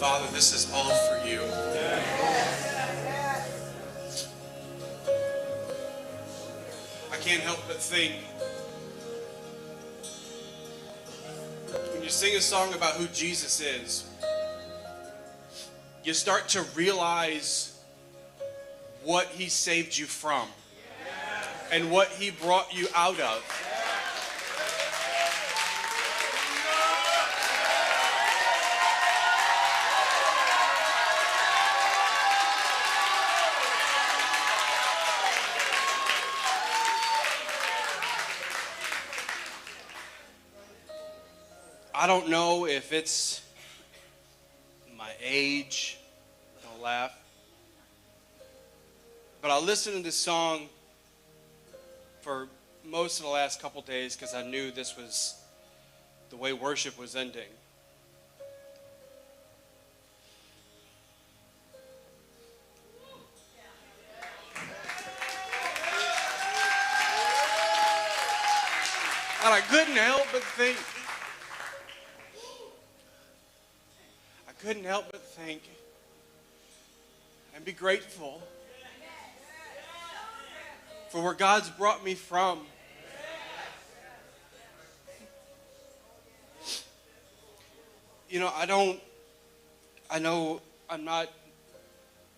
Father, this is all for you. I can't help but think, when you sing a song about who Jesus is, you start to realize what he saved you from and what he brought you out of. I don't know if it's my age, don't laugh, but I listened to this song for most of the last couple days because I knew this was the way worship was ending. And I couldn't help but think, and be grateful for where God's brought me from. You know, I know I'm not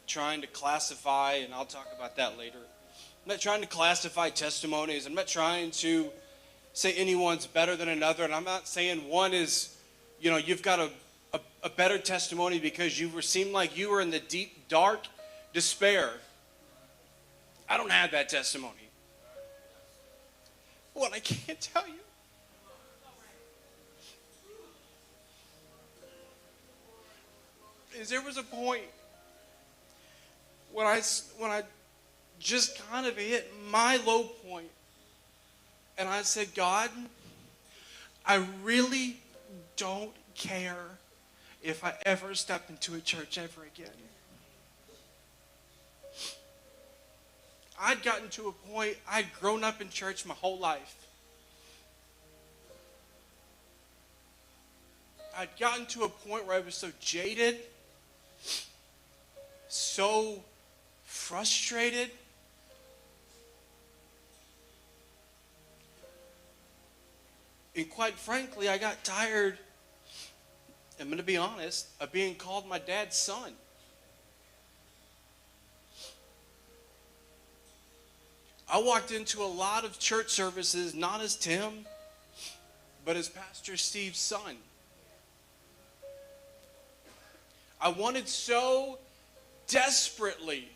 trying to classify, and I'll talk about that later. I'm not trying to classify testimonies. I'm not trying to say anyone's better than another, and I'm not saying one is, you know, you've got a better testimony because you seemed like you were in the deep, dark despair. I don't have that testimony. What I can't tell you is there was a point when I just kind of hit my low point, and I said, God, I really don't care if I ever step into a church ever again. I'd gotten to a point, I'd grown up in church my whole life. I'd gotten to a point where I was so jaded, so frustrated. And quite frankly, I got tired, I'm going to be honest, of being called my dad's son. I walked into a lot of church services, not as Tim, but as Pastor Steve's son. I wanted so desperately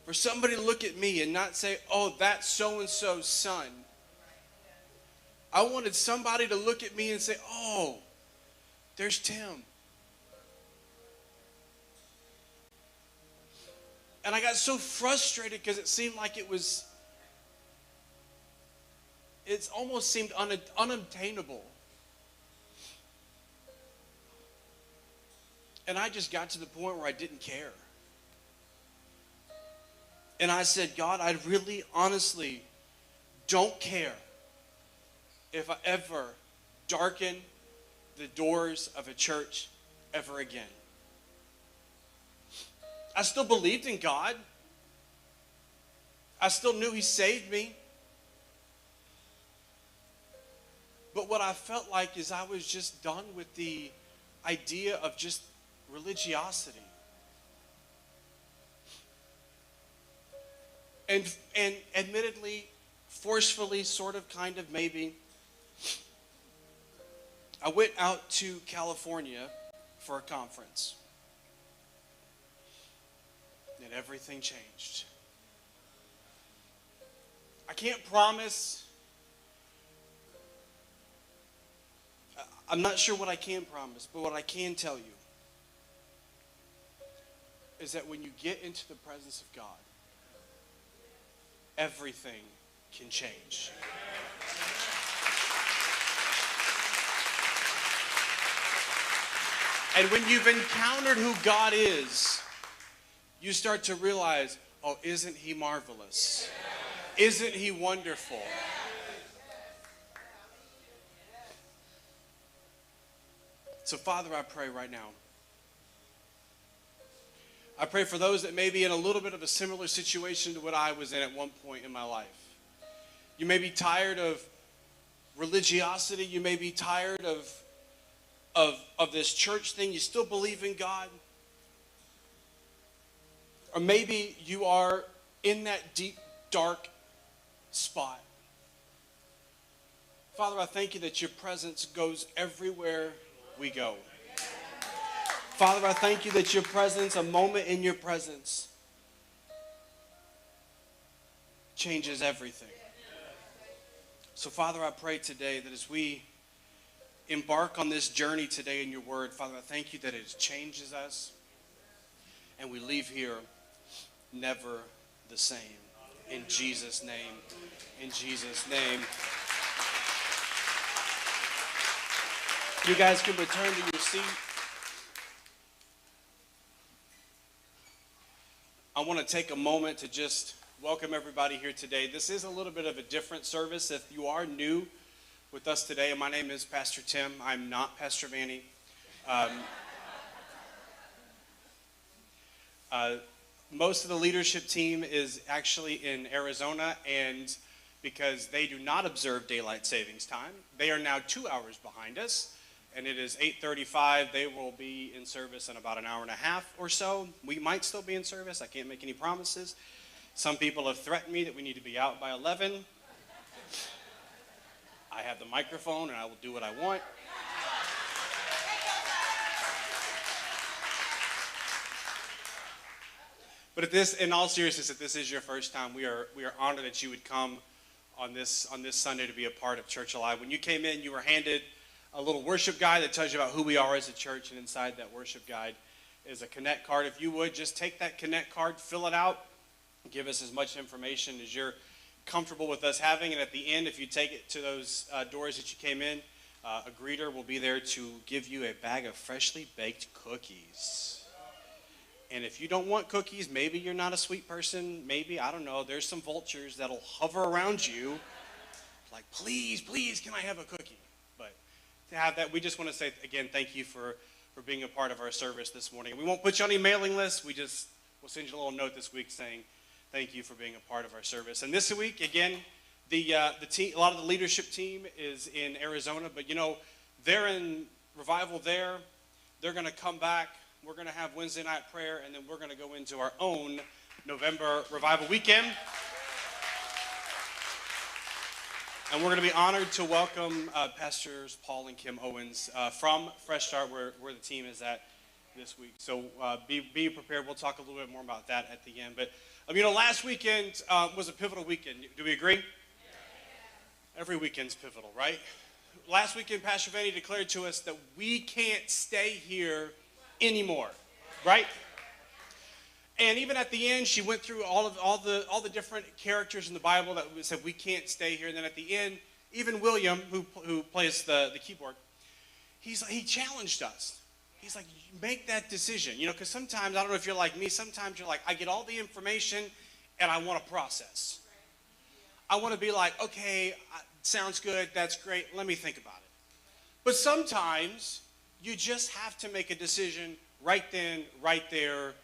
for somebody to look at me and not say, oh, that's so-and-so's son. I wanted somebody to look at me and say, oh, there's Tim. And I got so frustrated because it seemed like it almost seemed unobtainable. And I just got to the point where I didn't care. And I said, God, I really, honestly don't care if I ever darken the doors of a church ever again. I still believed in God. I still knew He saved me. But what I felt like is I was just done with the idea of just religiosity. And admittedly, forcefully, sort of, kind of, maybe, I went out to California for a conference. And everything changed. I can't promise. I'm not sure what I can promise, but what I can tell you is that when you get into the presence of God, everything can change. And when you've encountered who God is, you start to realize, oh, isn't He marvelous? Isn't He wonderful? So, Father, I pray right now. I pray for those that may be in a little bit of a similar situation to what I was in at one point in my life. You may be tired of religiosity. You may be tired of this church thing. You still believe in God. Or maybe you are in that deep, dark spot. Father, I thank you that your presence goes everywhere we go. Father, I thank you that your presence, a moment in your presence, changes everything. So, Father, I pray today that as we embark on this journey today in your word, Father, I thank you that it changes us and we leave here never the same. In Jesus' name. In Jesus' name. You guys can return to your seat. I want to take a moment to just welcome everybody here today. This is a little bit of a different service. If you are new with us today, my name is Pastor Tim. I'm not Pastor Vanny. Most of the leadership team is actually in Arizona, and because they do not observe daylight savings time, they are now 2 hours behind us. And it is 8:35. They will be in service in about an hour and a half or so. We might still be in service. I can't make any promises. Some people have threatened me that we need to be out by 11. I have the microphone and I will do what I want. But in all seriousness, if this is your first time, we are honored that you would come on this Sunday to be a part of Church Alive. When you came in, you were handed a little worship guide that tells you about who we are as a church, and inside that worship guide is a Connect card. If you would, just take that Connect card, fill it out, give us as much information as you're comfortable with us having, and at the end, if you take it to those doors that you came in, a greeter will be there to give you a bag of freshly baked cookies. And if you don't want cookies, maybe you're not a sweet person, maybe, I don't know, there's some vultures that'll hover around you, like, please, please, can I have a cookie? But to have that, we just want to say, again, thank you for being a part of our service this morning. We won't put you on any mailing lists, we'll send you a little note this week saying, thank you for being a part of our service. And this week, again, the team, a lot of the leadership team is in Arizona, but they're in revival there. They're going to come back. We're going to have Wednesday night prayer, and then we're going to go into our own November revival weekend. And we're going to be honored to welcome Pastors Paul and Kim Owens from Fresh Start, where the team is at this week. So be prepared. We'll talk a little bit more about that at the end. But last weekend was a pivotal weekend. Do we agree? Every weekend's pivotal, right? Last weekend, Pastor Vanny declared to us that we can't stay here anymore, right? And even at the end, she went through all the different characters in the Bible that said we can't stay here. And then at the end, even William, who plays the keyboard, he challenged us. He's like, make that decision, because sometimes, I don't know if you're like me, sometimes you're like, I get all the information and I want to process. I want to be like, okay, sounds good, that's great, let me think about it. But sometimes you just have to make a decision right then, right there,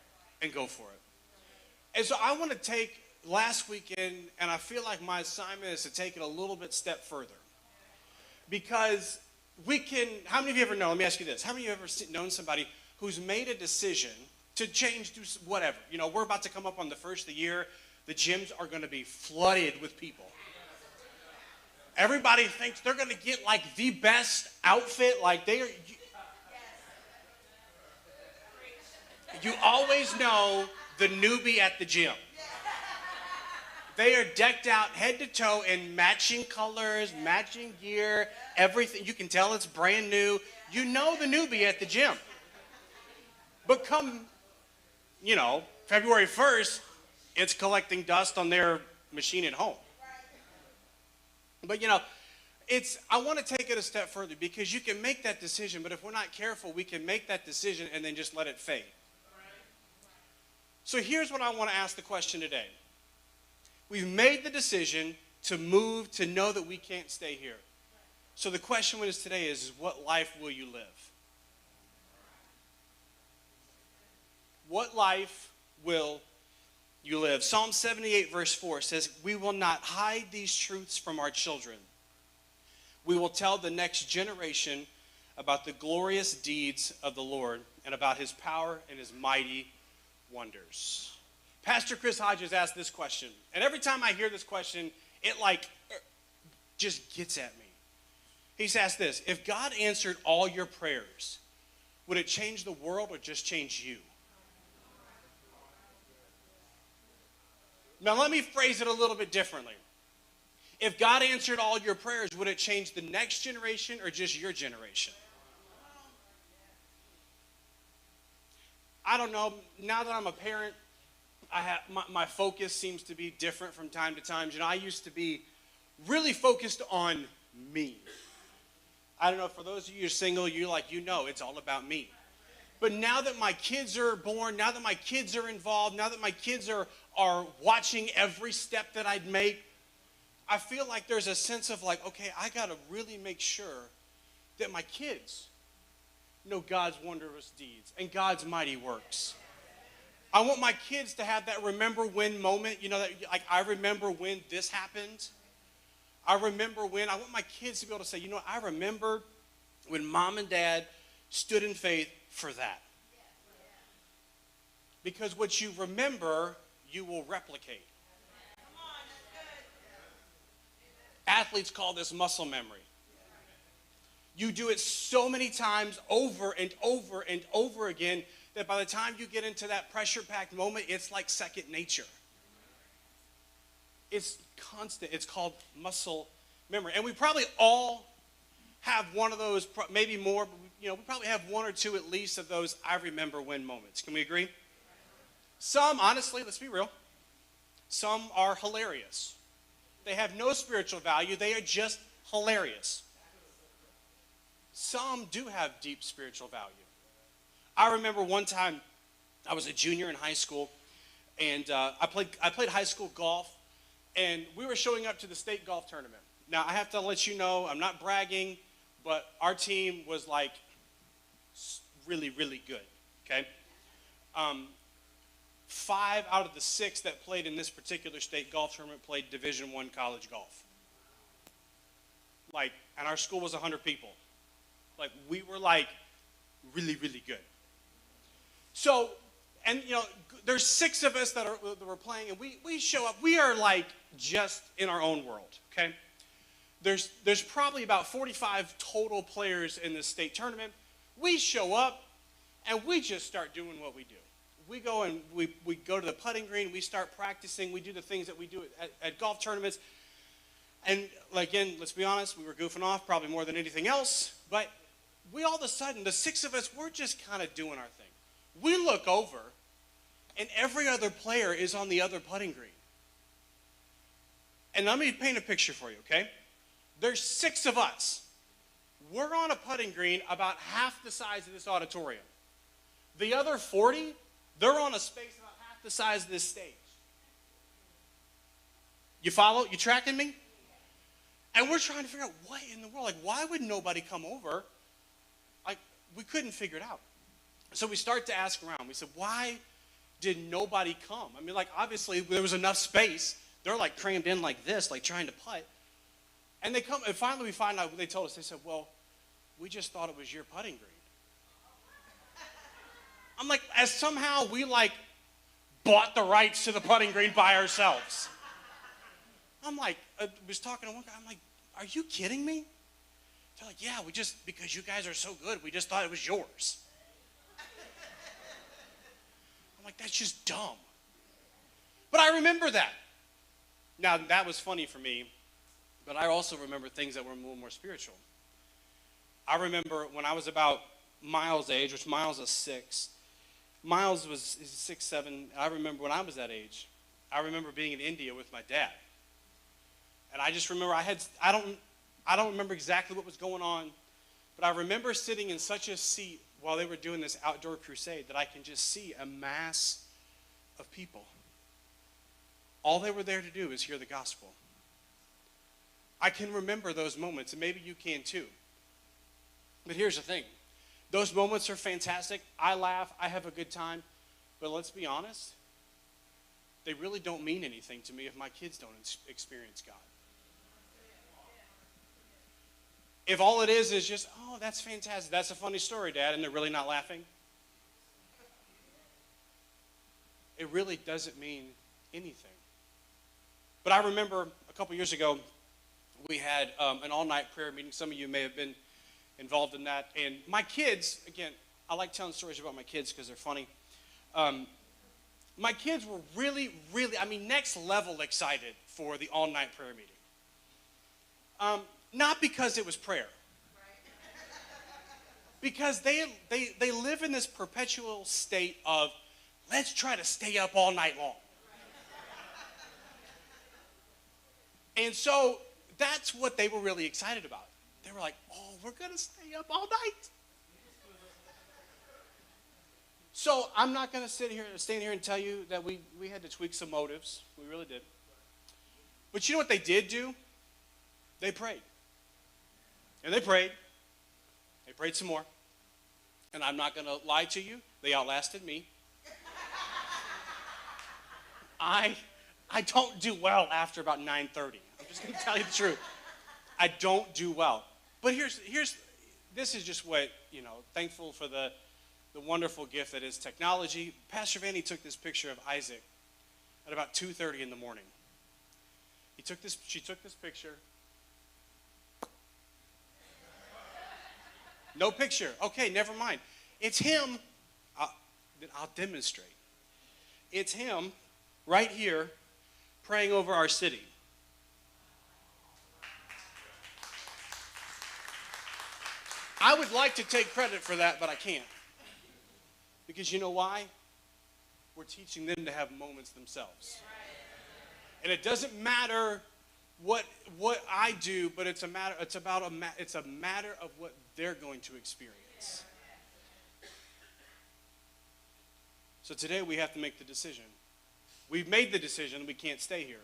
and go for it. And so I want to take last weekend, and I feel like my assignment is to take it a little bit step further. Because how many of you ever know, let me ask you this, how many of you ever known somebody who's made a decision to change, do whatever? We're about to come up on the first of the year. The gyms are going to be flooded with people. Everybody thinks they're going to get like the best outfit, like they are. You always know the newbie at the gym. They are decked out head to toe in matching colors, matching gear, everything. You can tell it's brand new. You know the newbie at the gym. But come, February 1st, it's collecting dust on their machine at home. But, I want to take it a step further because you can make that decision, but if we're not careful, we can make that decision and then just let it fade. So here's what I want to ask the question today. We've made the decision to move, to know that we can't stay here. So the question today is what life will you live? What life will you live? Psalm 78 verse 4 says, we will not hide these truths from our children. We will tell the next generation about the glorious deeds of the Lord and about his power and his mighty wonders. Pastor Chris Hodges asked this question, and every time I hear this question, it just gets at me. He's asked this: if God answered all your prayers, would it change the world or just change you? Now let me phrase it a little bit differently. If God answered all your prayers, would it change the next generation or just your generation? I don't know. Now that I'm a parent, my focus seems to be different from time to time. I used to be really focused on me. I don't know, for those of you who are single, it's all about me. But now that my kids are born, now that my kids are involved, now that my kids are watching every step that I'd make, I feel like there's a sense of okay, I got to really make sure that my kids know God's wondrous deeds and God's mighty works. I want my kids to have that remember when moment, I remember when this happened. I want my kids to be able to say, I remember when mom and dad stood in faith for that. Because what you remember, you will replicate. Athletes call this muscle memory. You do it so many times over and over and over again that by the time you get into that pressure-packed moment, it's like second nature. It's constant. It's called muscle memory. And we probably all have one of those, maybe more, but we probably have one or two at least of those I remember when moments. Can we agree? Some, honestly, let's be real, some are hilarious. They have no spiritual value. They are just hilarious. Some do have deep spiritual value. I remember one time I was a junior in high school, and I played high school golf, and we were showing up to the state golf tournament. Now, I have to let you know, I'm not bragging, but our team was like really, really good, okay? 5 out of the 6 that played in this particular state golf tournament played Division I college golf. And our school was 100 people. We were really, really good. So, and there's 6 of us that were playing, and we show up. We are just in our own world, okay? There's probably about 45 total players in this state tournament. We show up, and we just start doing what we do. We go and we go to the putting green. We start practicing. We do the things that we do at golf tournaments. And again, let's be honest, we were goofing off probably more than anything else. But we all of a sudden, the 6 of us, we're just kind of doing our thing. We look over, and every other player is on the other putting green. And let me paint a picture for you, okay? There's 6 of us. We're on a putting green about half the size of this auditorium. The other 40, they're on a space about half the size of this stage. You follow? You tracking me? And we're trying to figure out what in the world, why would nobody come over? We couldn't figure it out. So we start to ask around. We said, why did nobody come? Obviously there was enough space. They're crammed in like this, trying to putt. And they come, and finally we find out what they told us. They said, well, we just thought it was your putting green. I'm as somehow we bought the rights to the putting green by ourselves. I was talking to one guy, are you kidding me? They're yeah, because you guys are so good, we just thought it was yours. I'm that's just dumb. But I remember that. Now, that was funny for me, but I also remember things that were a little more spiritual. I remember when I was about Miles' age, which Miles is 6. Miles is 6, 7. I remember when I was that age, I remember being in India with my dad. And I just remember I don't remember exactly what was going on, but I remember sitting in such a seat while they were doing this outdoor crusade that I can just see a mass of people. All they were there to do is hear the gospel. I can remember those moments, and maybe you can too. But here's the thing. Those moments are fantastic. I laugh. I have a good time. But let's be honest. They really don't mean anything to me if my kids don't experience God. If all it is just, oh, that's fantastic. That's a funny story, Dad, and they're really not laughing. It really doesn't mean anything. But I remember a couple years ago, we had an all-night prayer meeting. Some of you may have been involved in that. And my kids, again, I like telling stories about my kids because they're funny. My kids were really, really, next level excited for the all-night prayer meeting. Not because it was prayer. Because they live in this perpetual state of, let's try to stay up all night long. And so that's what they were really excited about. They were oh, we're going to stay up all night. So I'm not going to stand here and tell you that we had to tweak some motives. We really did. But you know what they did do? They prayed. And they prayed. They prayed some more. And I'm not going to lie to you. They outlasted me. I don't do well after about 9:30. I'm just going to tell you the truth. I don't do well. But this is just what, thankful for the wonderful gift that is technology. Pastor Vanny took this picture of Isaac at about 2:30 in the morning. She took this picture. No picture. Okay, never mind. It's him. then I'll demonstrate. It's him right here praying over our city. I would like to take credit for that, but I can't. Because you know why? We're teaching them to have moments themselves. And it doesn't matter what I do, but it's a matter of what they're going to experience. So today we have to make the decision. We've made the decision we can't stay here.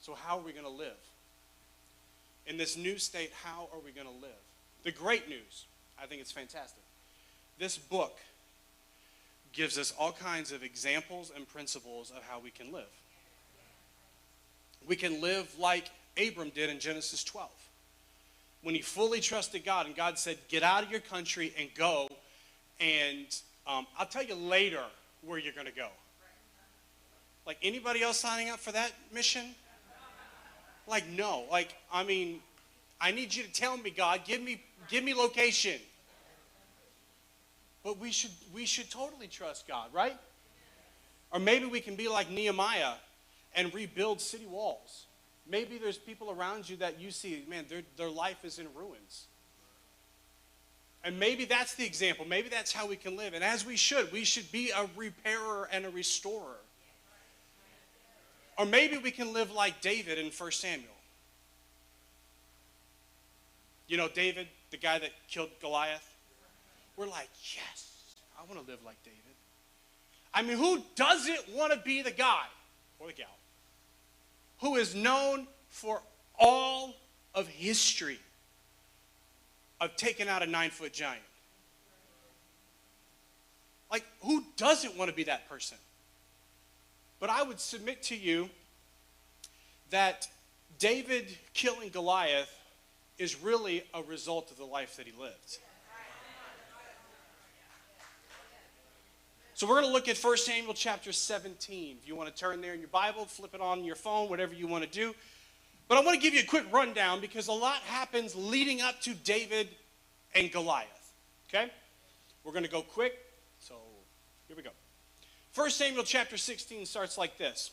So how are we going to live? In this new state, how are we going to live? The great news, I think it's fantastic. This book gives us all kinds of examples and principles of how we can live. We can live like Abram did in Genesis 12. When he fully trusted God and God said, get out of your country and go, and I'll tell you later where you're going to go. Like, anybody else signing up for that mission? Like, no. Like, I mean, I need you to tell me, God, give me location. But we should totally trust God, right? Or maybe we can be like Nehemiah and rebuild city walls. Maybe there's people around you that you see, man, their life is in ruins. And maybe that's the example. Maybe that's how we can live. And as we should be a repairer and a restorer. Or maybe we can live like David in 1 Samuel. You know, David, the guy that killed Goliath. We're like, yes, I want to live like David. I mean, who doesn't want to be the guy or the gal who is known for all of history of taking out a 9-foot giant? Like, who doesn't want to be that person? But I would submit to you that David killing Goliath is really a result of the life that he lived. So we're going to look at 1 Samuel chapter 17. If you want to turn there in your Bible, flip it on your phone, whatever you want to do. But I want to give you a quick rundown because a lot happens leading up to David and Goliath. Okay? We're going to go quick. So here we go. 1 Samuel chapter 16 starts like this.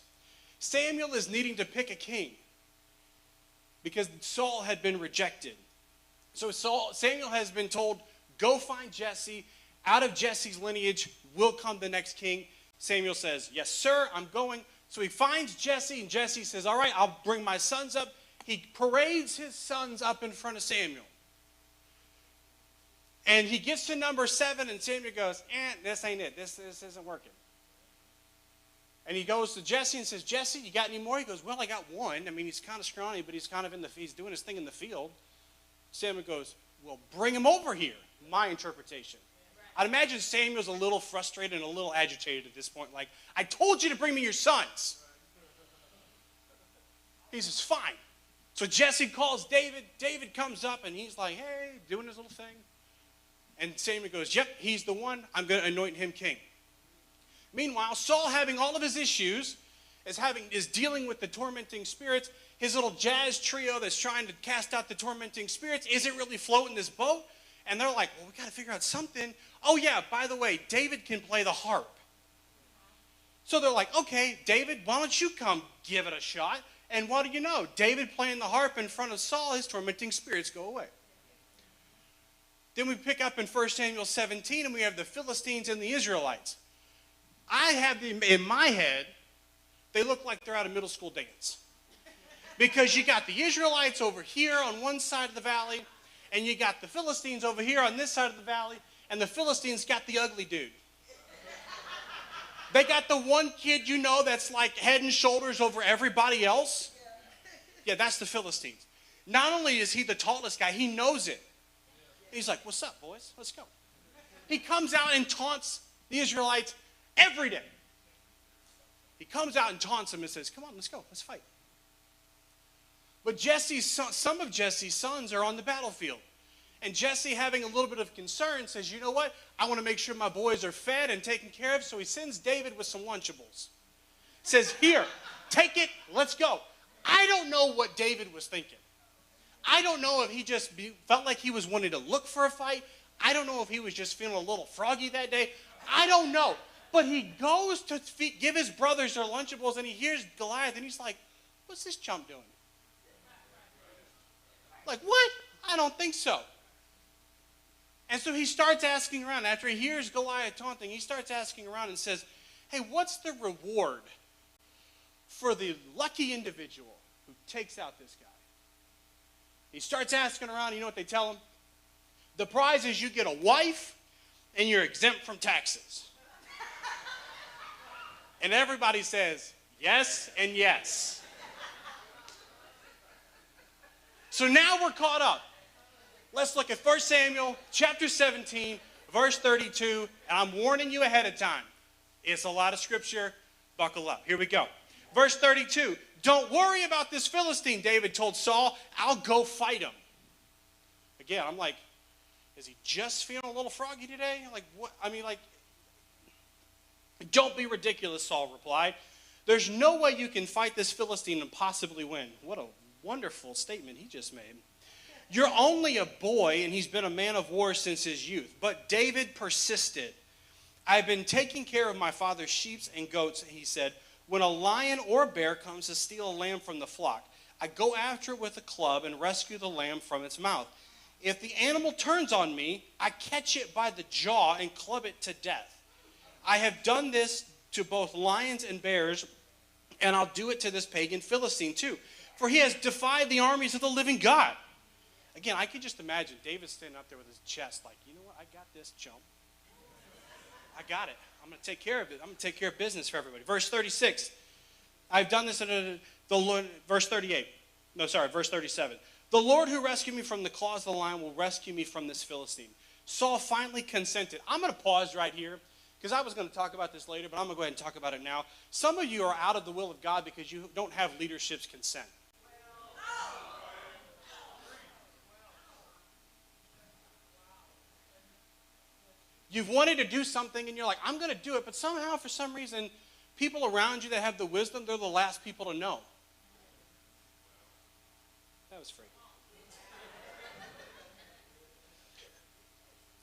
Samuel is needing to pick a king because Saul had been rejected. So Samuel has been told, go find Jesse. Out of Jesse's lineage will come the next king. Samuel says, yes, sir, I'm going. So he finds Jesse, and Jesse says, all right, I'll bring my sons up. He parades his sons up in front of Samuel. And he gets to number 7, and Samuel goes, this ain't it. This isn't working. And he goes to Jesse and says, Jesse, you got any more? He goes, well, I got one. I mean, he's kind of scrawny, but he's kind of he's doing his thing in the field. Samuel goes, well, bring him over here. My interpretation. I'd imagine Samuel's a little frustrated and a little agitated at this point. Like, I told you to bring me your sons. He says, fine. So Jesse calls David. David comes up, and he's like, hey, doing his little thing. And Samuel goes, yep, he's the one. I'm going to anoint him king. Meanwhile, Saul, having all of his issues, is dealing with the tormenting spirits. His little jazz trio that's trying to cast out the tormenting spirits isn't really floating this boat. And they're like, well, we got to figure out something. Oh, yeah, by the way, David can play the harp. So they're like, okay, David, why don't you come give it a shot? And what do you know? David playing the harp in front of Saul, his tormenting spirits go away. Then we pick up in 1 Samuel 17, and we have the Philistines and the Israelites. I have them in my head, they look like they're at a middle school dance. Because you got the Israelites over here on one side of the valley, and you got the Philistines over here on this side of the valley, and the Philistines got the ugly dude. They got the one kid you know that's like head and shoulders over everybody else. Yeah, that's the Philistines. Not only is he the tallest guy, he knows it. He's like, what's up, boys? Let's go. He comes out and taunts the Israelites every day. He comes out and taunts them and says, come on, let's go. Let's fight. But some of Jesse's sons are on the battlefield. And Jesse, having a little bit of concern, says, you know what? I want to make sure my boys are fed and taken care of. So he sends David with some Lunchables. Says, here, take it, let's go. I don't know what David was thinking. I don't know if he just felt like he was wanting to look for a fight. I don't know if he was just feeling a little froggy that day. I don't know. But he goes to give his brothers their Lunchables, and he hears Goliath, and he's like, what's this chump doing? Like, what? I don't think so. And so he starts asking around. After he hears Goliath taunting, he starts asking around and says, hey, what's the reward for the lucky individual who takes out this guy? He starts asking around. You know what they tell him? The prize is you get a wife and you're exempt from taxes. And everybody says, yes and yes. So now we're caught up. Let's look at 1 Samuel chapter 17, verse 32. And I'm warning you ahead of time. It's a lot of scripture. Buckle up. Here we go. Verse 32. Don't worry about this Philistine, David told Saul. I'll go fight him. Again, I'm like, is he just feeling a little froggy today? Like, what? I mean, like, don't be ridiculous, Saul replied. There's no way you can fight this Philistine and possibly win. What a wonderful statement he just made. You're only a boy, and he's been a man of war since his youth. But David persisted. I've been taking care of my father's sheep and goats, he said. When a lion or a bear comes to steal a lamb from the flock, I go after it with a club and rescue the lamb from its mouth. If the animal turns on me, I catch it by the jaw and club it to death. I have done this to both lions and bears, and I'll do it to this pagan Philistine too. For he has defied the armies of the living God. Again, I could just imagine David standing up there with his chest like, you know what, I got this, chump. I got it. I'm going to take care of it. I'm going to take care of business for everybody. Verse 36. I've done this in the Lord, verse 38. No, sorry, verse 37. The Lord who rescued me from the claws of the lion will rescue me from this Philistine. Saul finally consented. I'm going to pause right here because I was going to talk about this later, but I'm going to go ahead and talk about it now. Some of you are out of the will of God because you don't have leadership's consent. You've wanted to do something and you're like, I'm going to do it, but somehow, for some reason, people around you that have the wisdom, they're the last people to know. That was free.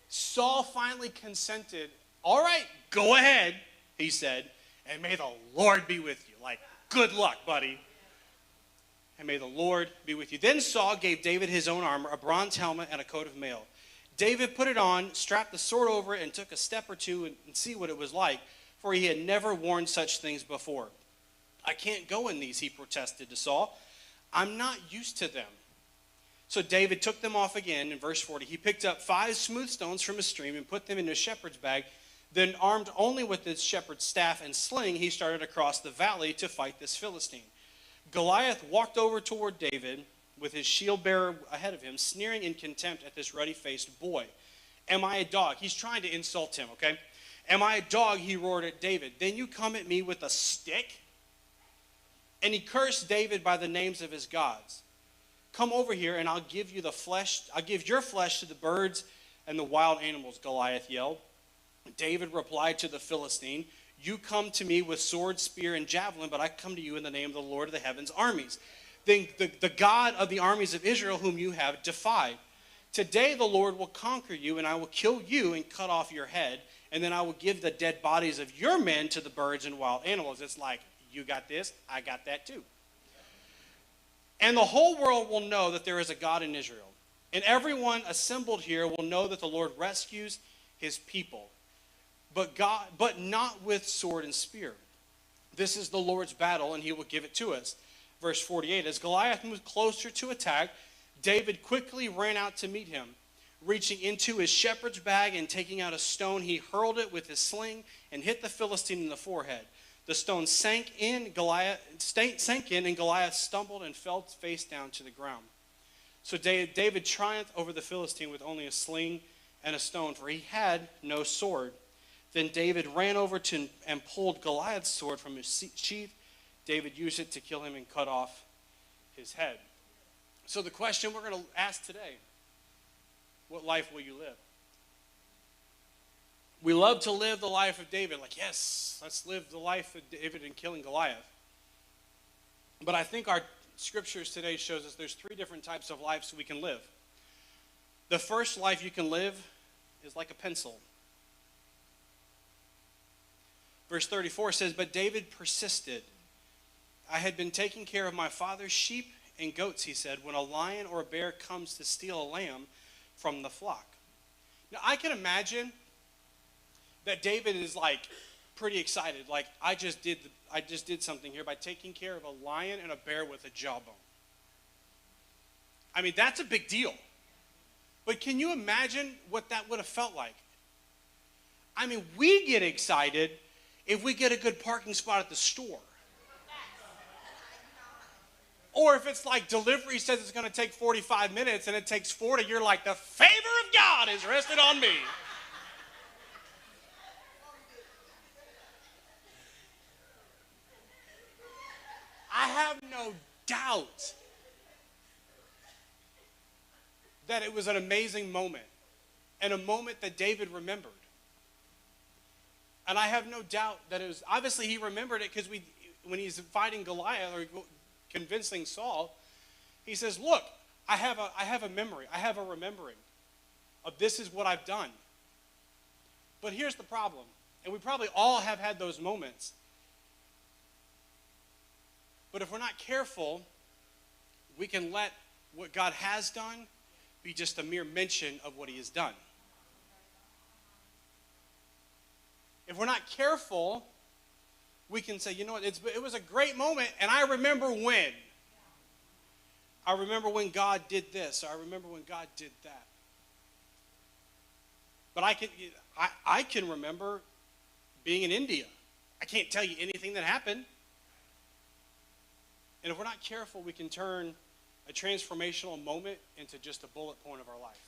Saul finally consented. All right, go ahead, he said, and may the Lord be with you. Like, good luck, buddy. And may the Lord be with you. Then Saul gave David his own armor, a bronze helmet, and a coat of mail. David put it on, strapped the sword over it, and took a step or two and see what it was like, for he had never worn such things before. I can't go in these, he protested to Saul. I'm not used to them. So David took them off again in verse 40. He picked up 5 smooth stones from a stream and put them in a shepherd's bag. Then, armed only with his shepherd's staff and sling, he started across the valley to fight this Philistine. Goliath walked over toward David with his shield bearer ahead of him, sneering in contempt at this ruddy-faced boy. Am I a dog? He's trying to insult him, okay? Am I a dog? He roared at David. Then you come at me with a stick? And he cursed David by the names of his gods. Come over here and I'll give you the flesh. I'll give your flesh to the birds and the wild animals, Goliath yelled. David replied to the Philistine, you come to me with sword, spear, and javelin, but I come to you in the name of the Lord of the heavens' armies. Then the God of the armies of Israel whom you have defied. Today the Lord will conquer you, and I will kill you and cut off your head, and then I will give the dead bodies of your men to the birds and wild animals. It's like, you got this, I got that too. And the whole world will know that there is a God in Israel. And everyone assembled here will know that the Lord rescues his people, but not with sword and spear. This is the Lord's battle, and he will give it to us. Verse 48, as Goliath moved closer to attack, David quickly ran out to meet him. Reaching into his shepherd's bag and taking out a stone, he hurled it with his sling and hit the Philistine in the forehead. The stone sank in, and Goliath stumbled and fell face down to the ground. So David triumphed over the Philistine with only a sling and a stone, for he had no sword. Then David ran over to and pulled Goliath's sword from his sheath. David used it to kill him and cut off his head. So the question we're going to ask today, what life will you live? We love to live the life of David. Like, yes, let's live the life of David in killing Goliath. But I think our scriptures today shows us there's 3 different types of lives we can live. The first life you can live is like a pencil. Verse 34 says, "But David persisted. I had been taking care of my father's sheep and goats," he said, "when a lion or a bear comes to steal a lamb from the flock." Now, I can imagine that David is like pretty excited. Like, I just did something here by taking care of a lion and a bear with a jawbone. I mean, that's a big deal. But can you imagine what that would have felt like? I mean, we get excited if we get a good parking spot at the store. Or if it's like delivery says it's going to take 45 minutes and it takes 40, you're like, the favor of God is rested on me. I have no doubt that it was an amazing moment and a moment that David remembered. And I have no doubt that it was, obviously he remembered it because when he's fighting Goliath or convincing Saul, he says, look, I have a memory, I have a remembering of this is what I've done. But here's the problem, and we probably all have had those moments. But if we're not careful, we can let what God has done be just a mere mention of what he has done. If we're not careful, we can say, you know what, it was a great moment, and I remember when. I remember when God did this. I remember when God did that. But I can remember being in India. I can't tell you anything that happened. And if we're not careful, we can turn a transformational moment into just a bullet point of our life.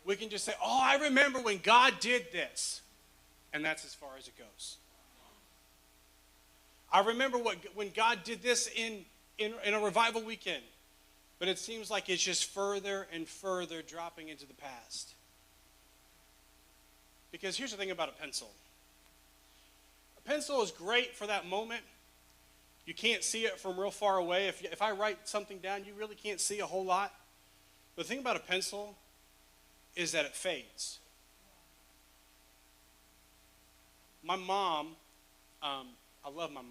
We can just say, oh, I remember when God did this. And that's as far as it goes. I remember when God did this in a revival weekend. But it seems like it's just further and further dropping into the past. Because here's the thing about a pencil. A pencil is great for that moment. You can't see it from real far away. If I write something down, you really can't see a whole lot. But the thing about a pencil is that it fades. My mom, I love my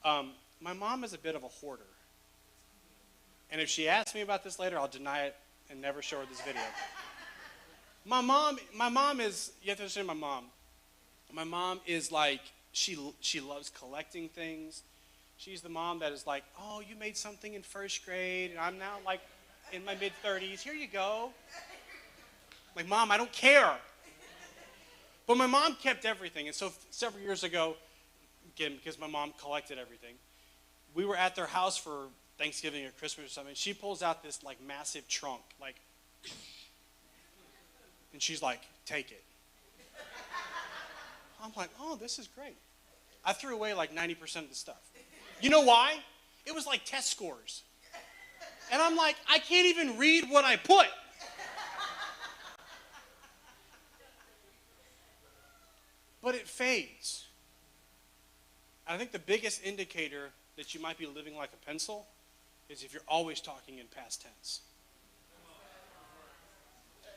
mom. My mom is a bit of a hoarder. And if she asks me about this later, I'll deny it and never show her this video. My mom is, you have to understand my mom. My mom is like, she loves collecting things. She's the mom that is like, oh, you made something in first grade, and I'm now like in my mid-30s. Here you go. Like, Mom, I don't care. But my mom kept everything. And so several years ago, again, because my mom collected everything, we were at their house for Thanksgiving or Christmas or something. She pulls out this like massive trunk, like, and she's like, take it. I'm like, oh, this is great. I threw away like 90% of the stuff. You know why? It was like test scores. And I'm like, I can't even read what I put. But it fades. And I think the biggest indicator that you might be living like a pencil is if you're always talking in past tense.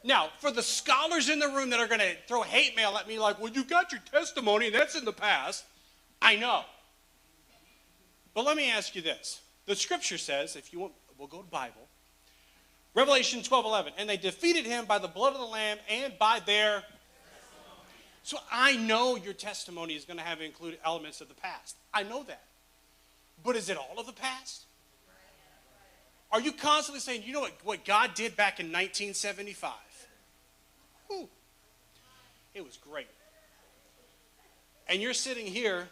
Now, for the scholars in the room that are going to throw hate mail at me like, well, you got your testimony and that's in the past, I know. But let me ask you this. The scripture says, if you want, we'll go to Bible. Revelation 12:11, and they defeated him by the blood of the Lamb and by their. So I know your testimony is going to have included elements of the past. I know that. But is it all of the past? Are you constantly saying, you know what God did back in 1975? Whew. It was great. And you're sitting here,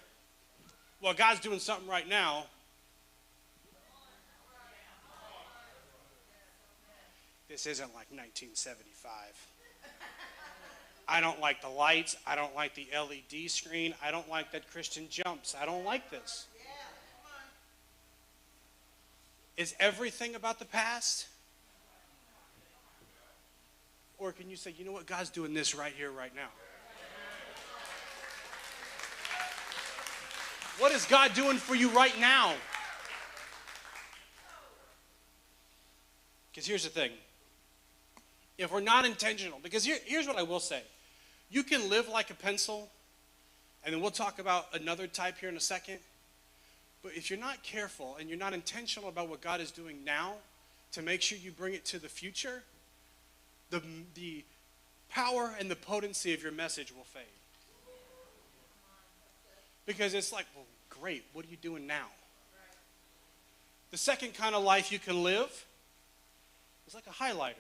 well, God's doing something right now. This isn't like 1975. I don't like the lights. I don't like the LED screen. I don't like that Christian jumps. I don't like this. Is everything about the past? Or can you say, you know what, God's doing this right here, right now? What is God doing for you right now? Because here's the thing. if we're not intentional, because here's what I will say. You can live like a pencil, and then we'll talk about another type here in a second. But if you're not careful and you're not intentional about what God is doing now to make sure you bring it to the future, the power and the potency of your message will fade. Because it's like, well, great, what are you doing now? The second kind of life you can live is like a highlighter.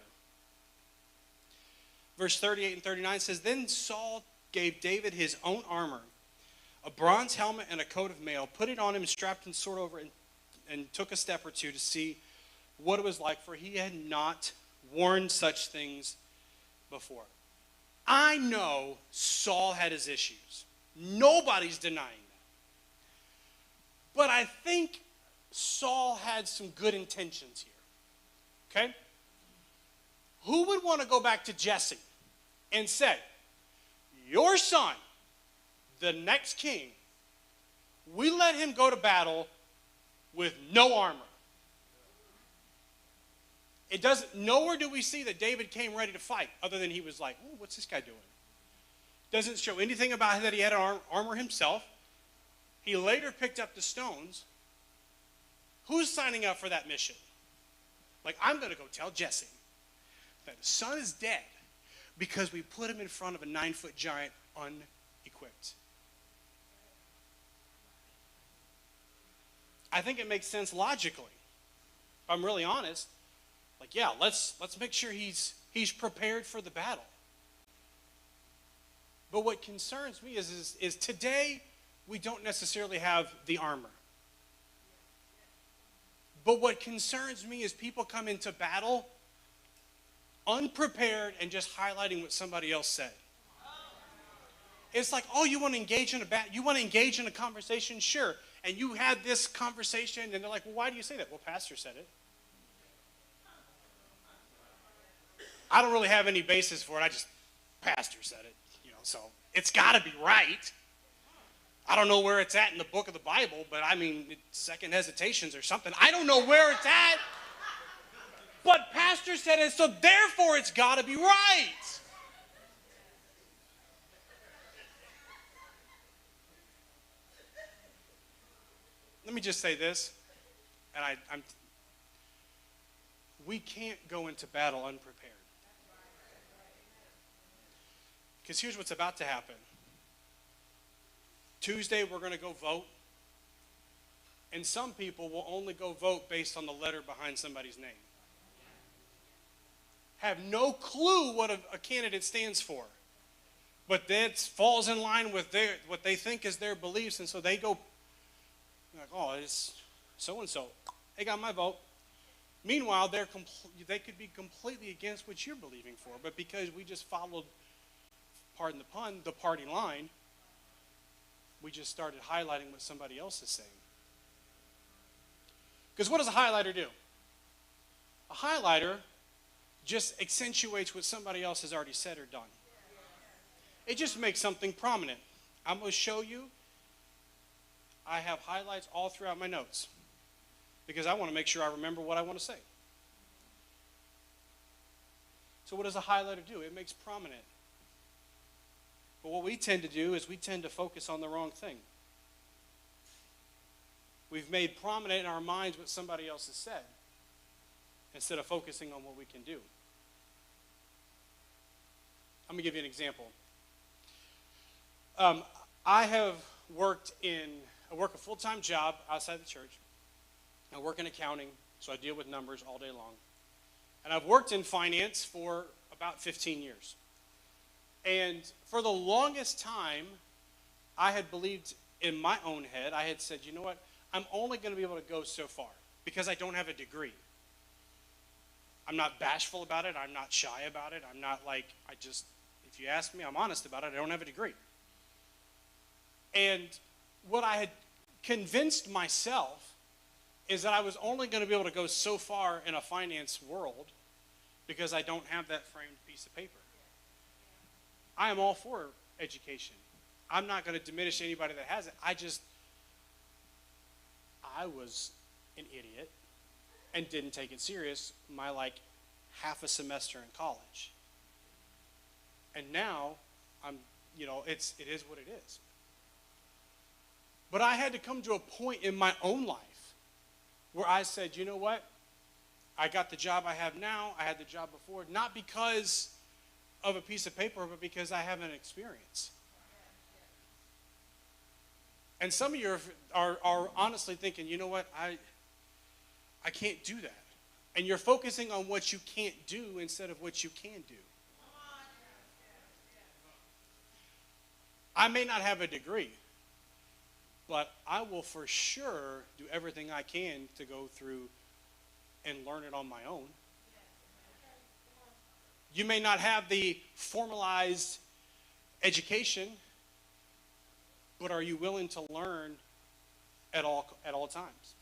Verse 38 and 39 says, Then Saul gave David his own armor, a bronze helmet and a coat of mail, put it on him, strapped his sword over it, and took a step or two to see what it was like, for he had not worn such things before. I know Saul had his issues. Nobody's denying that. But I think Saul had some good intentions here. Okay? Who would want to go back to Jesse and say, your son, the next king, we let him go to battle with no armor? It doesn't, nowhere do we see that David came ready to fight, other than he was like, oh, what's this guy doing? Doesn't show anything about that he had armor himself. He later picked up the stones. Who's signing up for that mission? Like, I'm going to go tell Jesse that his son is dead because we put him in front of a 9-foot giant unequipped. I think it makes sense logically. If I'm really honest, like, yeah, let's make sure he's prepared for the battle. But what concerns me is today we don't necessarily have the armor. But what concerns me is people come into battle unprepared and just highlighting what somebody else said. It's like, oh, you want to engage in a conversation? Sure. And you had this conversation, and they're like, well, why do you say that? Well, pastor said it. I don't really have any basis for it. Pastor said it, so it's got to be right. I don't know where it's at in the book of the Bible, but I mean, second hesitations or something. I don't know where it's at. But pastor said it, so therefore it's got to be right. Let me just say this, and we can't go into battle unprepared. Because here's what's about to happen. Tuesday, we're going to go vote. And some people will only go vote based on the letter behind somebody's name. Have no clue what a candidate stands for. But that falls in line with what they think is their beliefs. And so they go, like, oh, it's so-and-so. They got my vote. Meanwhile, they could be completely against what you're believing for. But because we just followed, pardon the pun, the party line, we just started highlighting what somebody else is saying. Because what does a highlighter do? A highlighter just accentuates what somebody else has already said or done. It just makes something prominent. I'm going to show you. I have highlights all throughout my notes because I want to make sure I remember what I want to say. So what does a highlighter do? It makes prominent. But what we tend to do is we tend to focus on the wrong thing. We've made prominent in our minds what somebody else has said instead of focusing on what we can do. I'm going to give you an example. I work a full-time job outside the church. I work in accounting, so I deal with numbers all day long. And I've worked in finance for about 15 years. And for the longest time, I had believed in my own head, I had said, you know what, I'm only going to be able to go so far because I don't have a degree. I'm not bashful about it. I'm not shy about it. I'm not like, if you ask me, I'm honest about it. I don't have a degree. And what I had convinced myself is that I was only going to be able to go so far in a finance world because I don't have that framed piece of paper. I am all for education. I'm not going to diminish anybody that has it. I was an idiot and didn't take it serious. My half a semester in college. And now it is what it is. But I had to come to a point in my own life where I said, you know what? I got the job I have now. I had the job before, not because of a piece of paper, but because I have an experience. And some of you are honestly thinking, you know what? I can't do that. And you're focusing on what you can't do instead of what you can do. I may not have a degree, but I will for sure do everything I can to go through and learn it on my own. You may not have the formalized education, but are you willing to learn at all times?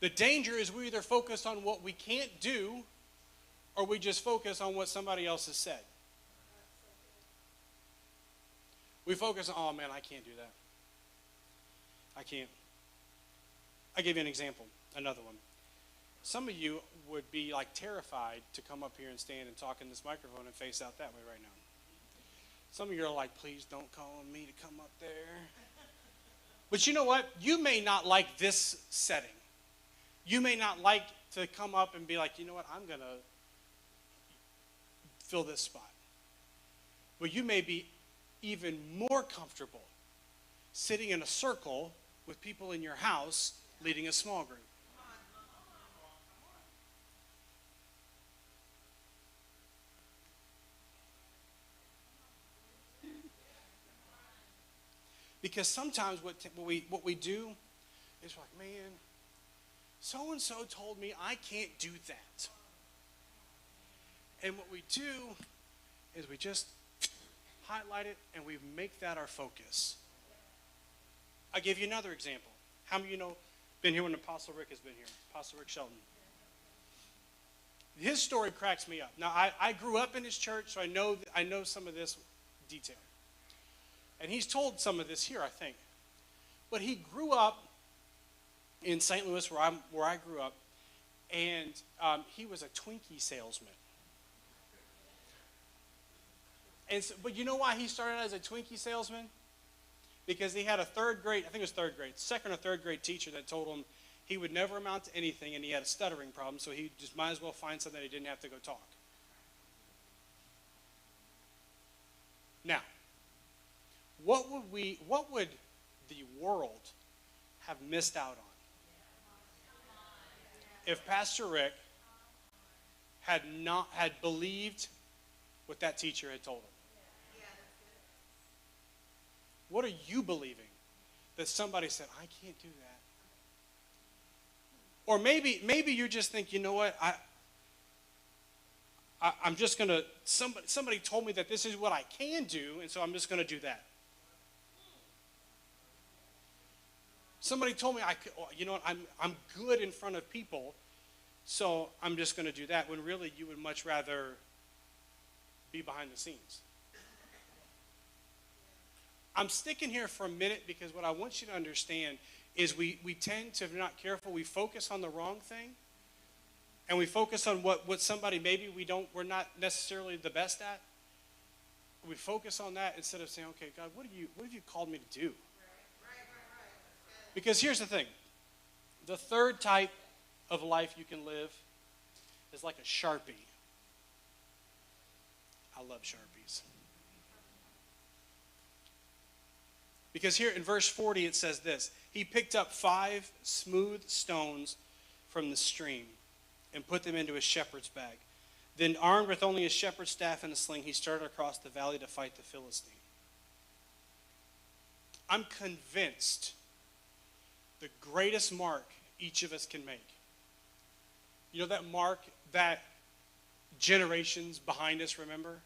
The danger is we either focus on what we can't do or we just focus on what somebody else has said. We focus on, oh man, I can't do that. I can't. I'll give you an example, another one. Some of you would be like terrified to come up here and stand and talk in this microphone and face out that way right now. Some of you are like, please don't call on me to come up there. But you know what? You may not like this setting. You may not like to come up and be like, you know what? I'm going to fill this spot. But you may be even more comfortable sitting in a circle with people in your house leading a small group. Because sometimes what we do is like, man, so-and-so told me I can't do that. And what we do is we just highlight it and we make that our focus. I'll give you another example. How many of you know, been here when Apostle Rick has been here? Apostle Rick Shelton. His story cracks me up. Now, I grew up in his church, so I know some of this detail. And he's told some of this here, I think. But he grew up in St. Louis, where I grew up, and he was a Twinkie salesman. And so, but you know why he started as a Twinkie salesman? Because he had a second or third grade teacher that told him he would never amount to anything, and he had a stuttering problem, so he just might as well find something that he didn't have to go talk. Now, what would the world have missed out on if Pastor Rick had believed what that teacher had told him? What are you believing that somebody said, I can't do that? Or maybe you just think, you know what, I'm just going to, somebody told me that this is what I can do, and so I'm just going to do that. Somebody told me, you know what, I'm good in front of people, so I'm just going to do that, when really you would much rather be behind the scenes. I'm sticking here for a minute because what I want you to understand is we tend to, if we're not careful, we focus on the wrong thing, and we focus on what somebody maybe we're not necessarily the best at. We focus on that instead of saying, okay, God, what have you called me to do? Because here's the thing. The third type of life you can live is like a Sharpie. I love Sharpies. Because here in verse 40 it says this: he picked up 5 smooth stones from the stream and put them into his shepherd's bag. Then, armed with only his shepherd's staff and a sling, he started across the valley to fight the Philistine. I'm convinced the greatest mark each of us can make, you know, that mark that generations behind us remember?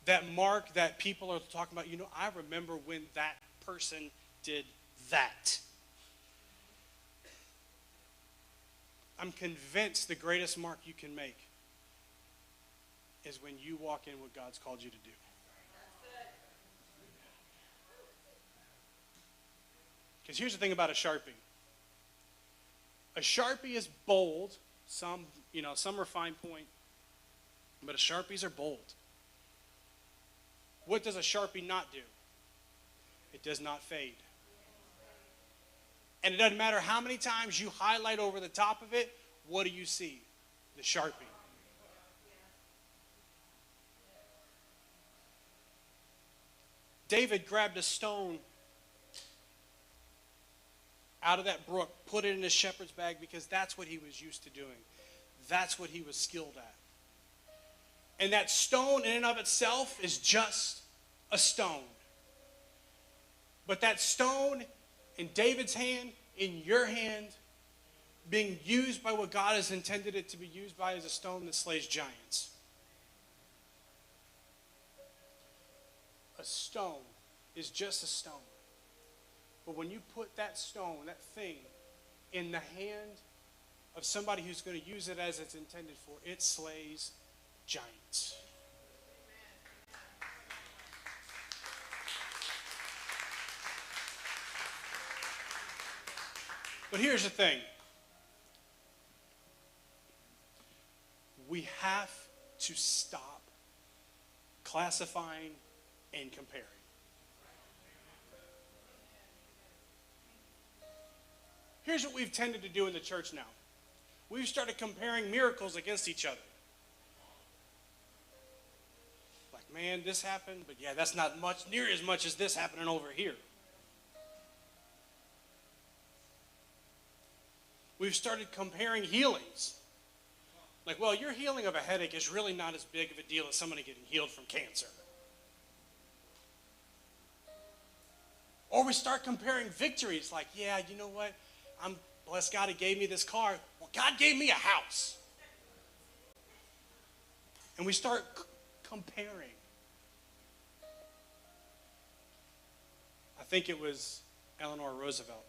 That mark that people are talking about, you know, I remember when that person did that. I'm convinced the greatest mark you can make is when you walk in what God's called you to do. Because here's the thing about a Sharpie. A A Sharpie is bold. Some are fine point, but a Sharpies are bold. What does a Sharpie not do? It does not fade. And it doesn't matter how many times you highlight over the top of it, what do you see? The Sharpie. David grabbed a stone out of that brook, put it in his shepherd's bag because that's what he was used to doing. That's what he was skilled at. And that stone in and of itself is just a stone. But that stone in David's hand, in your hand, being used by what God has intended it to be used by, is a stone that slays giants. A stone is just a stone. But when you put that stone, that thing, in the hand of somebody who's going to use it as it's intended for, it slays giants. But here's the thing. We have to stop classifying and comparing. Here's what we've tended to do in the church now. We've started comparing miracles against each other. Like, man, this happened, but yeah, that's not near as much as this happening over here. We've started comparing healings. Like, well, your healing of a headache is really not as big of a deal as somebody getting healed from cancer. Or we start comparing victories. Like, yeah, you know what? I'm blessed God, He gave me this car. Well, God gave me a house. And we start comparing. I think it was Eleanor Roosevelt,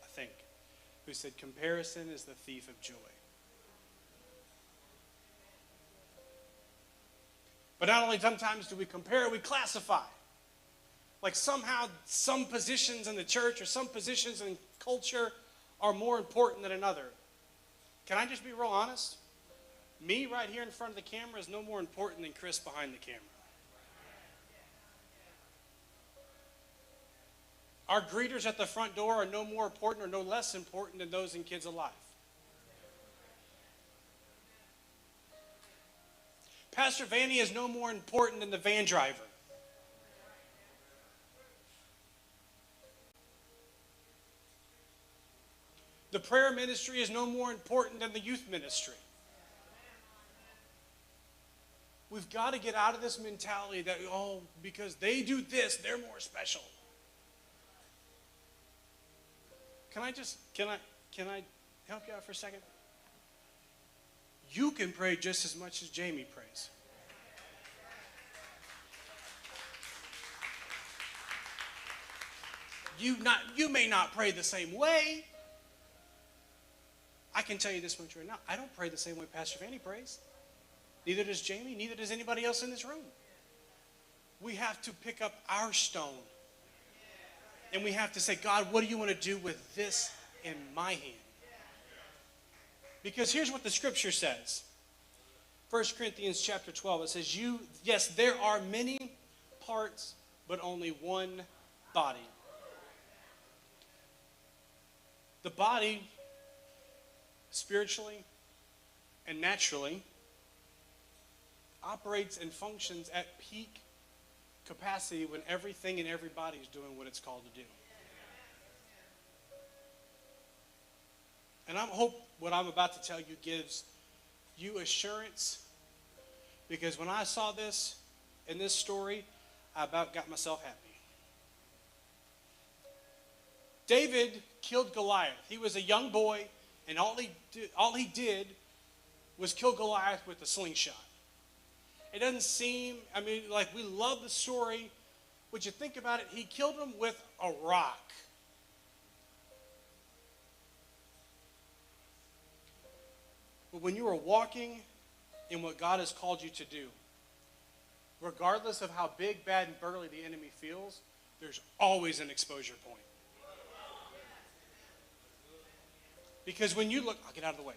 who said, comparison is the thief of joy. But not only sometimes do we compare, we classify. Like somehow some positions in the church or some positions in culture are more important than another. Can I just be real honest? Me right here in front of the camera is no more important than Chris behind the camera. Our greeters at the front door are no more important or no less important than those in Kids Alive. Pastor Vanny is no more important than the van driver. The prayer ministry is no more important than the youth ministry. We've got to get out of this mentality that, oh, because they do this, they're more special. Can I help you out for a second? You can pray just as much as Jamie prays. You may not pray the same way. I can tell you this much right now. I don't pray the same way Pastor Vanny prays. Neither does Jamie. Neither does anybody else in this room. We have to pick up our stone. And we have to say, God, what do you want to do with this in my hand? Because here's what the scripture says. 1 Corinthians chapter 12, it says, yes, there are many parts, but only one body. The body, spiritually and naturally, operates and functions at peak capacity when everything and everybody is doing what it's called to do. And I hope what I'm about to tell you gives you assurance, because when I saw this in this story, I about got myself happy. David killed Goliath. He was a young boy, and all he did was kill Goliath with a slingshot. It doesn't seem, like we love the story, but you think about it, he killed him with a rock. But when you are walking in what God has called you to do, regardless of how big, bad, and burly the enemy feels, there's always an exposure point. Because when you look, I'll get out of the way.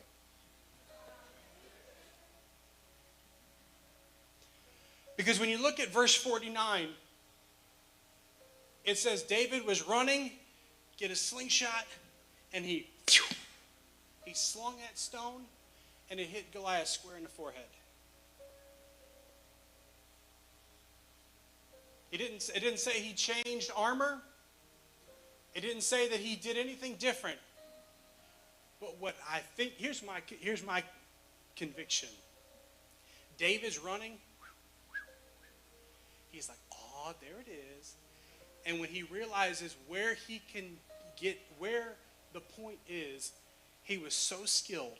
Because when you look at verse 49, it says David was running, get a slingshot, and he slung that stone, and it hit Goliath square in the forehead. It didn't say he changed armor. It didn't say that he did anything different. But what I think, here's my conviction. David's running. He's like, oh, there it is. And when he realizes where he can get, where the point is, he was so skilled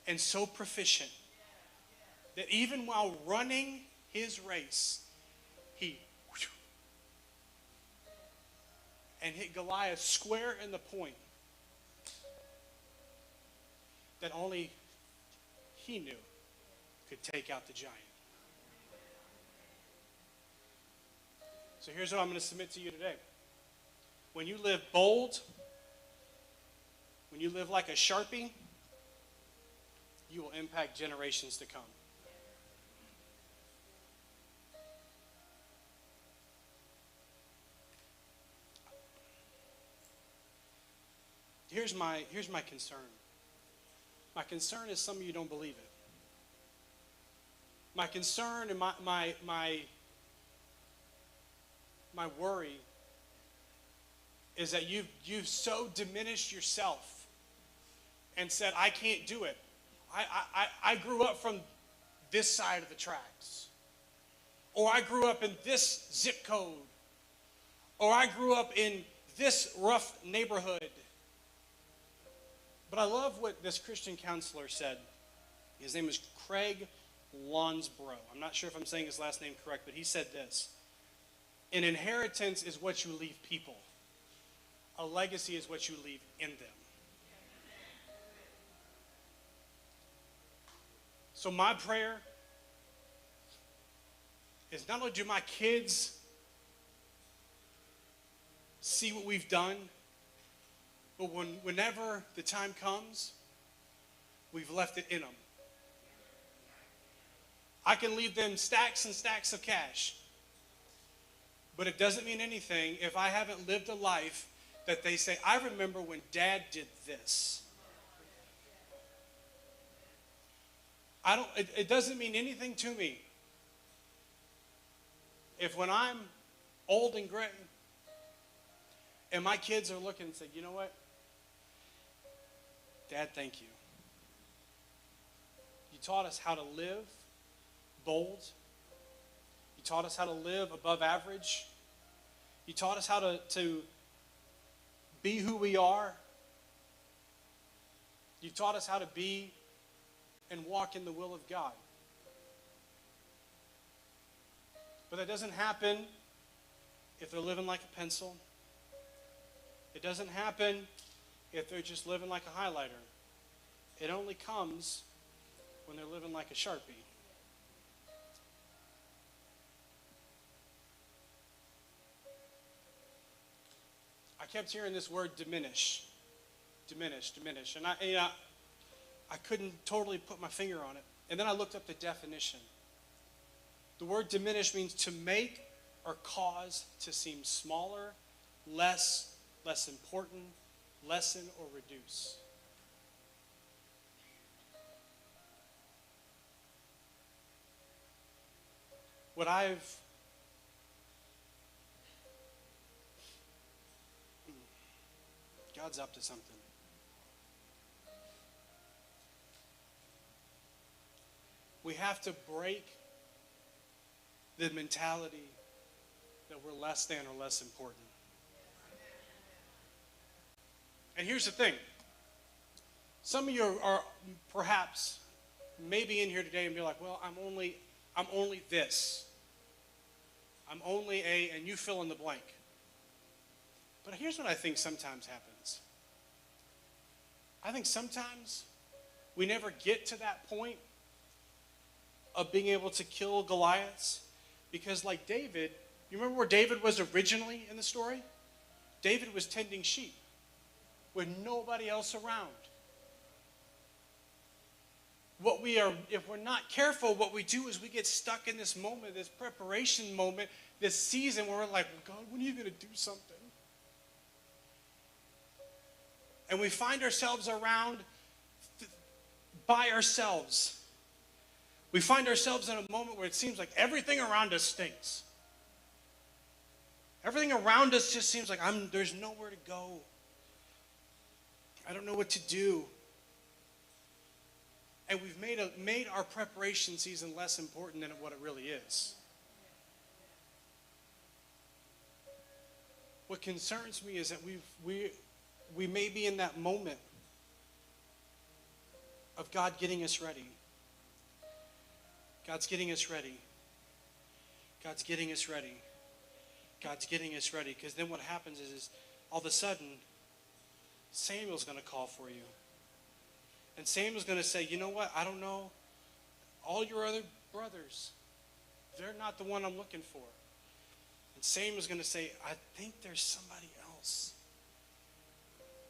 and so proficient that even while running his race, he and hit Goliath square in the point that only he knew could take out the giant. So here's what I'm going to submit to you today. When you live bold, when you live like a Sharpie, you will impact generations to come. Here's my concern. My concern is some of you don't believe it. My concern and my worry is that you've so diminished yourself and said, I can't do it. I grew up from this side of the tracks. Or I grew up in this zip code. Or I grew up in this rough neighborhood. But I love what this Christian counselor said. His name is Craig Lonsborough. I'm not sure if I'm saying his last name correct, but he said this. An inheritance is what you leave people. A legacy is what you leave in them. So my prayer is not only do my kids see what we've done, but whenever the time comes, we've left it in them. I can leave them stacks and stacks of cash, but it doesn't mean anything if I haven't lived a life that they say, I remember when Dad did this. It doesn't mean anything to me if when I'm old and gray and my kids are looking and say, you know what? Dad, thank you. You taught us how to live bold. You taught us how to live above average. You taught us how to be who we are. You taught us how to be and walk in the will of God. But that doesn't happen if they're living like a pencil. It doesn't happen if they're just living like a highlighter. It only comes when they're living like a Sharpie. I kept hearing this word diminish. Diminish, diminish. And I couldn't totally put my finger on it. And then I looked up the definition. The word diminish means to make or cause to seem smaller, less important, lessen or reduce. God's up to something. We have to break the mentality that we're less than or less important. And here's the thing. Some of you are perhaps maybe in here today and be like, well, I'm only this. I'm only a, and you fill in the blank. But here's what I think sometimes happens. I think sometimes we never get to that point of being able to kill Goliaths because like David, you remember where David was originally in the story? David was tending sheep. with nobody else around. If we're not careful, what we do is we get stuck in this moment, this preparation moment, this season where we're like, well, God, when are you going to do something? And we find ourselves around by ourselves. We find ourselves in a moment where it seems like everything around us stinks. Everything around us just seems like there's nowhere to go. I don't know what to do. And we've made our preparation season less important than what it really is. What concerns me is that we may be in that moment of God getting us ready. God's getting us ready. God's getting us ready. God's getting us ready. Because then what happens is all of a sudden, Samuel's going to call for you. And Samuel's going to say, you know what? I don't know. All your other brothers, they're not the one I'm looking for. And Samuel's going to say, I think there's somebody else.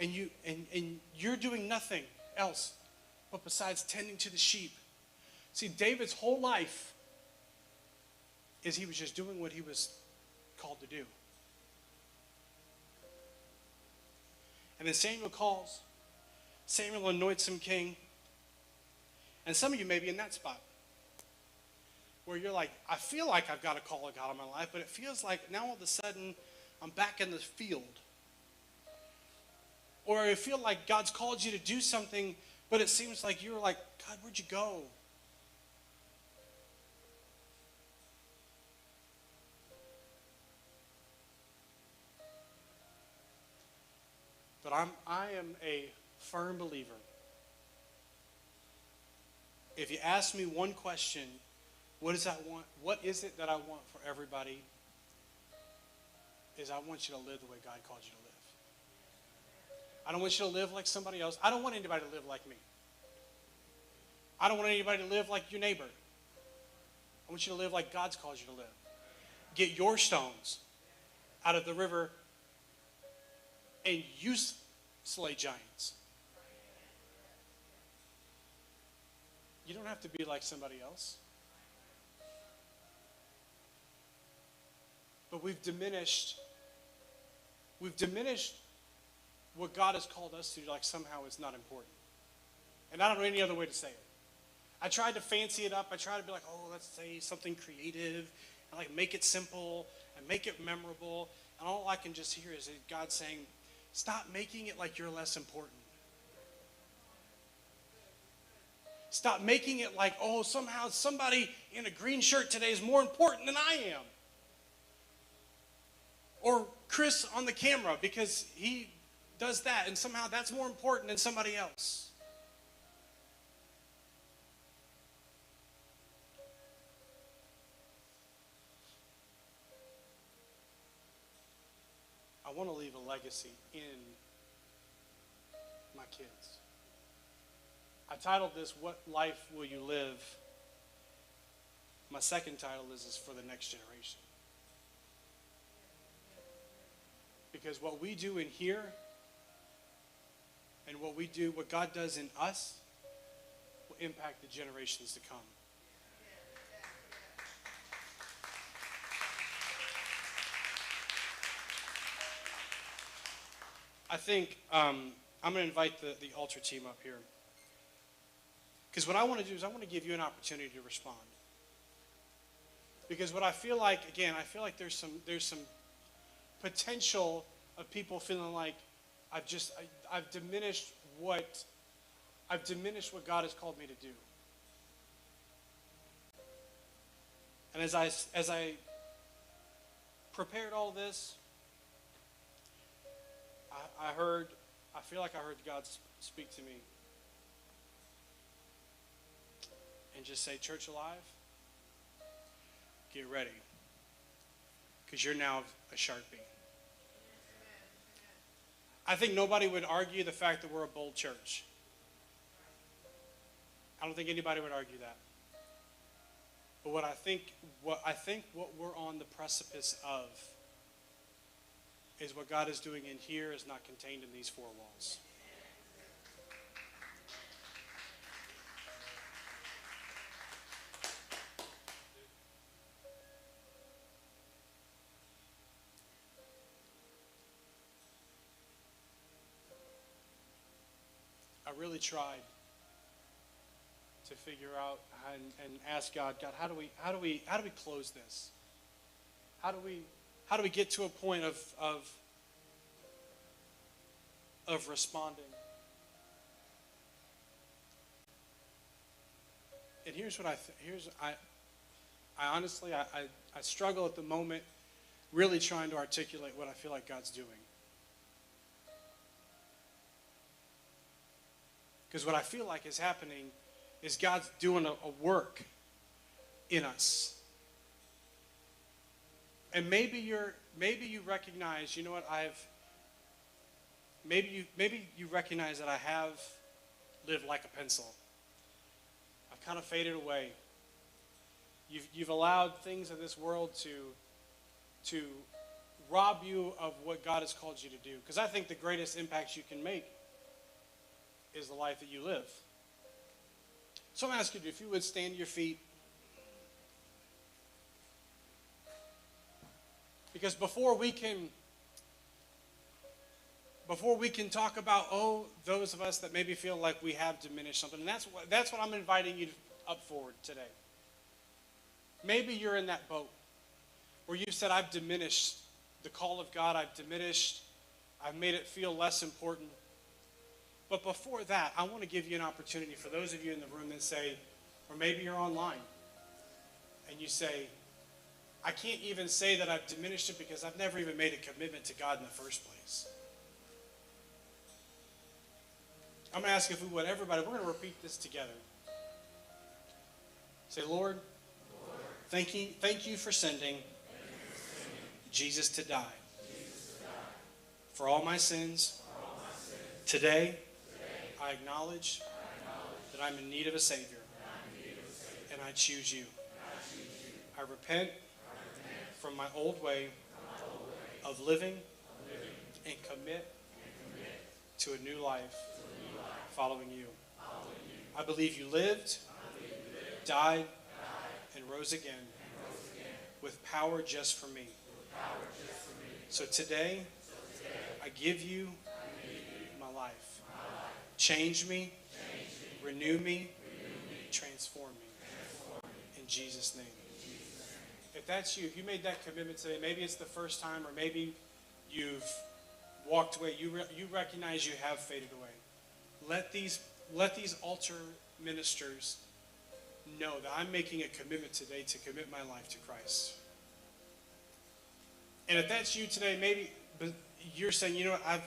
And you're doing nothing else but besides tending to the sheep. See, David's whole life is he was just doing what he was called to do. And then Samuel calls. Samuel anoints him king. And some of you may be in that spot where you're like, I feel like I've got a call of God in my life, but it feels like now all of a sudden I'm back in the field. Or I feel like God's called you to do something, but it seems like you're like, God, where'd you go? But I am a firm believer. If you ask me one question, what is it that I want for everybody? Is I want you to live the way God called you to live. I don't want you to live like somebody else. I don't want anybody to live like me. I don't want anybody to live like your neighbor. I want you to live like God's called you to live. Get your stones out of the river and you slay giants. You don't have to be like somebody else. But we've diminished what God has called us to, like somehow it's not important. And I don't know any other way to say it. I tried to fancy it up. I tried to be like, oh, let's say something creative and like make it simple and make it memorable. And all I can just hear is God saying, stop making it like you're less important. Stop making it like, oh, somehow somebody in a green shirt today is more important than I am. Or Chris on the camera because he does that and somehow that's more important than somebody else. I want to leave a legacy in my kids. I titled this, What Life Will You Live? My second title is For the Next Generation. Because what we do in here and what God does in us will impact the generations to come. I think I'm going to invite the altar team up here. Because what I want to do is I want to give you an opportunity to respond. Because what I feel like, again, there's some potential of people feeling like I've diminished what God has called me to do. And as I prepared all this, I feel like I heard God speak to me and just say, Church Alive, get ready, because you're now a Sharpie. I think nobody would argue the fact that we're a bold church. I don't think anybody would argue that. But what I think what we're on the precipice of is what God is doing in here is not contained in these four walls. I really tried to figure out and ask God, how do we close this? How do we get to a point of responding? And here's what I honestly struggle at the moment really trying to articulate what I feel like God's doing. Because what I feel like is happening is God's doing a work in us. And maybe you recognize, you know what, maybe you recognize that I have lived like a pencil. I've kind of faded away. You've allowed things in this world to rob you of what God has called you to do. Because I think the greatest impact you can make is the life that you live. So I'm asking you, if you would stand to your feet. Because before we can talk about, those of us that maybe feel like we have diminished something, and that's what I'm inviting you up forward today. Maybe you're in that boat where you said, I've diminished the call of God, I've made it feel less important. But before that, I want to give you an opportunity for those of you in the room that say, or maybe you're online, and you say, I can't even say that I've diminished it because I've never even made a commitment to God in the first place. I'm going to ask if we would, everybody, we're going to repeat this together. Say, Lord, thank you for sending Jesus to die for all my sins. Today, I acknowledge that I'm in need of a Savior, and I choose you. I repent from my old way of living and commit to a new life following you. I believe you lived, died, and rose again with power just for me. So today, I give you my life. Change me, renew me, transform me. In Jesus' name. If that's you, if you made that commitment today, maybe it's the first time, or maybe you've walked away, you recognize you have faded away. Let these altar ministers know that I'm making a commitment today to commit my life to Christ. And if that's you today, maybe you're saying, you know what,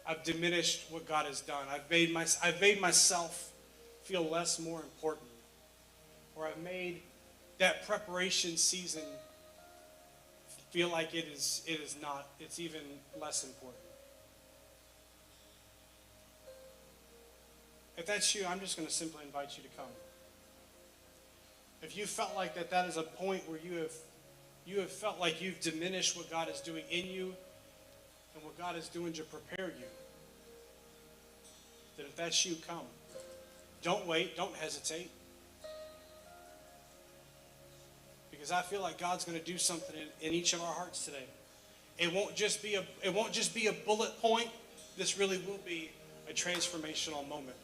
I've diminished what God has done. I've made myself feel more important. Or I've made that preparation season feel like it is not, it's even less important. If that's you, I'm just going to simply invite you to come. If you felt like that is a point where you have felt like you've diminished what God is doing in you and what God is doing to prepare you, then if that's you, come. Don't wait. Don't hesitate. Because I feel like God's going to do something in each of our hearts today. It won't just be a bullet point. This really will be a transformational moment.